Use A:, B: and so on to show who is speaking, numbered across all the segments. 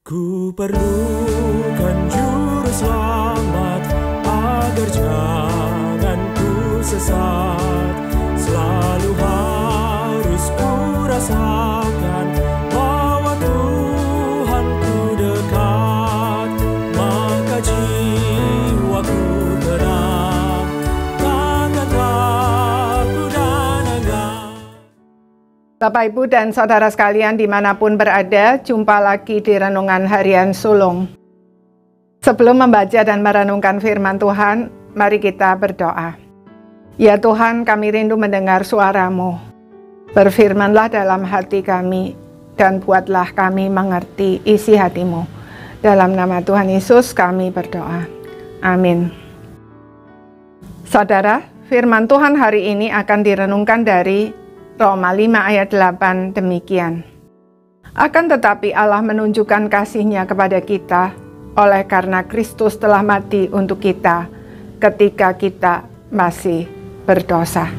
A: Ku perlukan juru selamat agar jangan ku sesat. Selalu harus ku rasakan bahwa Tuhanku dekat. Maka jiwaku tenang, takkan ragu dan enggan.
B: Bapak, Ibu, dan Saudara sekalian dimanapun berada, jumpa lagi di Renungan Harian Sulung. Sebelum membaca dan merenungkan firman Tuhan, mari kita berdoa. Ya Tuhan, kami rindu mendengar suara-Mu. Berfirmanlah dalam hati kami, dan buatlah kami mengerti isi hati-Mu. Dalam nama Tuhan Yesus kami berdoa. Amin. Saudara, firman Tuhan hari ini akan direnungkan dari Roma 5 ayat 8 demikian. Akan tetapi Allah menunjukkan kasih-Nya kepada kita oleh karena Kristus telah mati untuk kita ketika kita masih berdosa.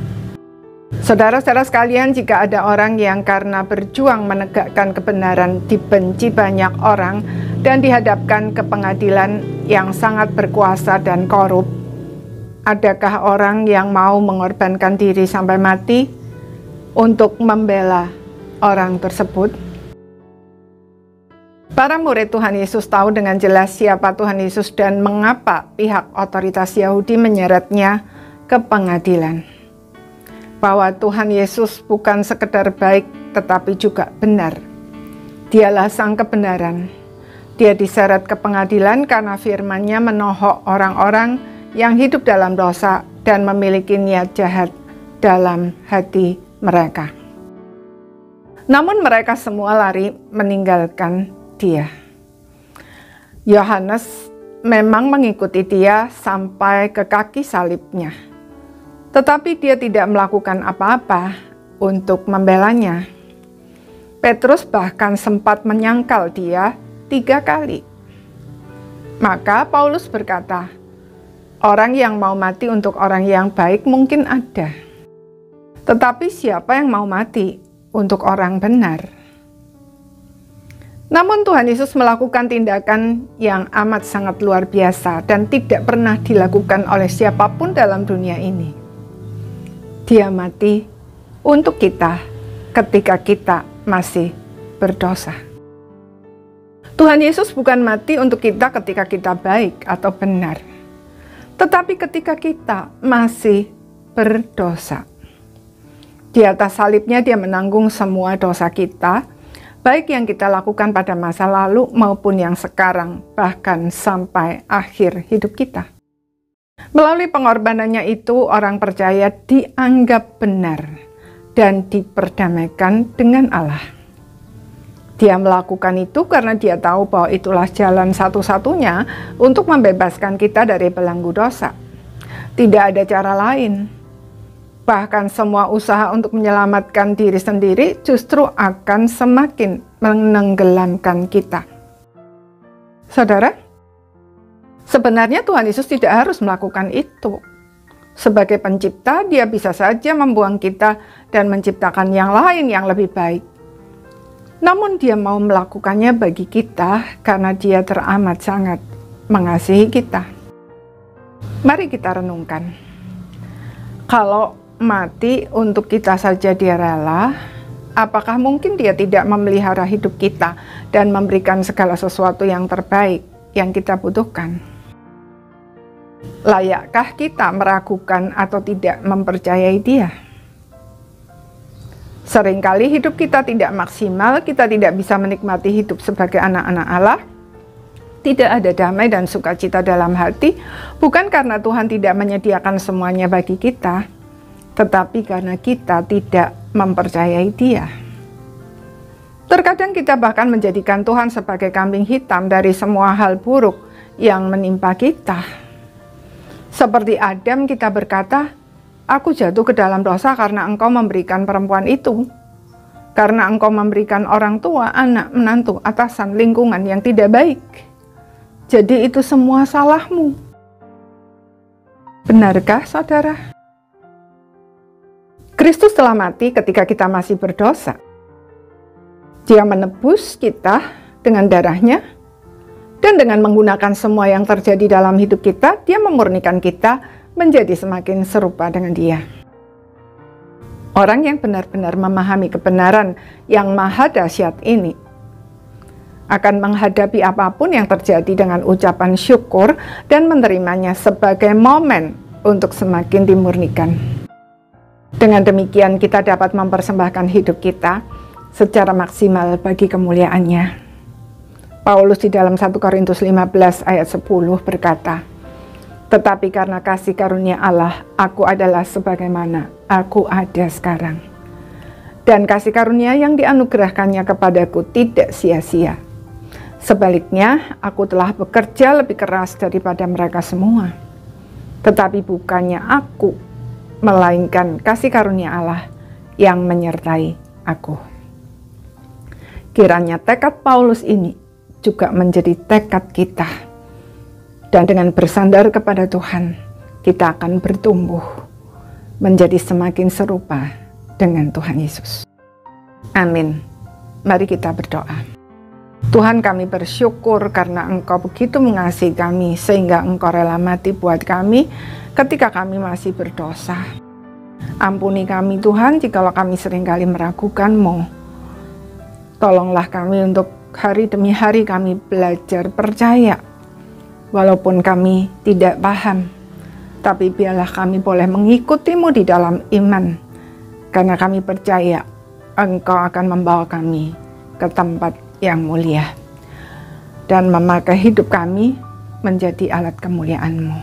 B: Saudara-saudara sekalian, jika ada orang yang karena berjuang menegakkan kebenaran dibenci banyak orang dan dihadapkan ke pengadilan yang sangat berkuasa dan korup, adakah orang yang mau mengorbankan diri sampai mati untuk membela orang tersebut? Para murid Tuhan Yesus tahu dengan jelas siapa Tuhan Yesus dan mengapa pihak otoritas Yahudi menyeretnya ke pengadilan. Bahwa Tuhan Yesus bukan sekedar baik tetapi juga benar. Dialah sang kebenaran. Dia diseret ke pengadilan karena firman-Nya menohok orang-orang yang hidup dalam dosa dan memiliki niat jahat dalam hati mereka. Namun mereka semua lari meninggalkan Dia. Yohanes memang mengikuti Dia sampai ke kaki salibnya, tetapi dia tidak melakukan apa-apa untuk membelanya. Petrus bahkan sempat menyangkal Dia 3 kali. Maka Paulus berkata, orang yang mau mati untuk orang yang baik mungkin ada, tetapi siapa yang mau mati untuk orang benar? Namun Tuhan Yesus melakukan tindakan yang amat sangat luar biasa dan tidak pernah dilakukan oleh siapapun dalam dunia ini. Dia mati untuk kita ketika kita masih berdosa. Tuhan Yesus bukan mati untuk kita ketika kita baik atau benar, tetapi ketika kita masih berdosa. Di atas salibnya Dia menanggung semua dosa kita, baik yang kita lakukan pada masa lalu maupun yang sekarang, bahkan sampai akhir hidup kita. Melalui pengorbanannya itu, orang percaya dianggap benar dan diperdamaikan dengan Allah. Dia melakukan itu karena Dia tahu bahwa itulah jalan satu-satunya untuk membebaskan kita dari belenggu dosa. Tidak ada cara lain. Bahkan semua usaha untuk menyelamatkan diri sendiri justru akan semakin menenggelamkan kita. Saudara, sebenarnya Tuhan Yesus tidak harus melakukan itu. Sebagai pencipta, Dia bisa saja membuang kita dan menciptakan yang lain yang lebih baik. Namun Dia mau melakukannya bagi kita karena Dia teramat sangat mengasihi kita. Mari kita renungkan. Kalau mati untuk kita saja Dia rela, apakah mungkin Dia tidak memelihara hidup kita dan memberikan segala sesuatu yang terbaik yang kita butuhkan? Layakkah kita meragukan atau tidak mempercayai Dia? Seringkali hidup kita tidak maksimal, kita tidak bisa menikmati hidup sebagai anak-anak Allah. Tidak ada damai dan sukacita dalam hati, bukan karena Tuhan tidak menyediakan semuanya bagi kita, tetapi karena kita tidak mempercayai Dia. Terkadang kita bahkan menjadikan Tuhan sebagai kambing hitam dari semua hal buruk yang menimpa kita. Seperti Adam, kita berkata, aku jatuh ke dalam dosa karena engkau memberikan perempuan itu. Karena engkau memberikan orang tua, anak, menantu, atasan, lingkungan yang tidak baik. Jadi itu semua salahmu. Benarkah saudara? Kristus telah mati ketika kita masih berdosa. Dia menebus kita dengan darah-Nya Dan dengan menggunakan semua yang terjadi dalam hidup kita, Dia memurnikan kita menjadi semakin serupa dengan Dia. Orang yang benar-benar memahami kebenaran yang maha dahsyat ini akan menghadapi apapun yang terjadi dengan ucapan syukur dan menerimanya sebagai momen untuk semakin dimurnikan. Dengan demikian kita dapat mempersembahkan hidup kita secara maksimal bagi kemuliaan-Nya. Paulus di dalam 1 Korintus 15 ayat 10 berkata, "Tetapi karena kasih karunia Allah, aku adalah sebagaimana aku ada sekarang. Dan kasih karunia yang dianugerahkannya kepadaku tidak sia-sia. Sebaliknya, aku telah bekerja lebih keras daripada mereka semua. Tetapi bukannya aku, melainkan kasih karunia Allah yang menyertai aku." Kiranya tekad Paulus ini juga menjadi tekad kita. Dan dengan bersandar kepada Tuhan, kita akan bertumbuh menjadi semakin serupa dengan Tuhan Yesus. Amin. Mari kita berdoa. Tuhan, kami bersyukur karena Engkau begitu mengasihi kami sehingga Engkau rela mati buat kami ketika kami masih berdosa. Ampuni kami Tuhan jikalau kami seringkali meragukan-Mu. Tolonglah kami untuk hari demi hari kami belajar percaya, walaupun kami tidak paham, tapi biarlah kami boleh mengikuti-Mu di dalam iman, karena kami percaya Engkau akan membawa kami ke tempat yang mulia, dan memakai hidup kami menjadi alat kemuliaan-Mu.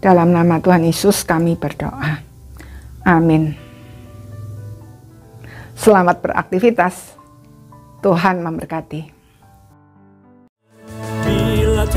B: Dalam nama Tuhan Yesus kami berdoa. Amin. Selamat beraktivitas. Tuhan memberkati.
A: Bila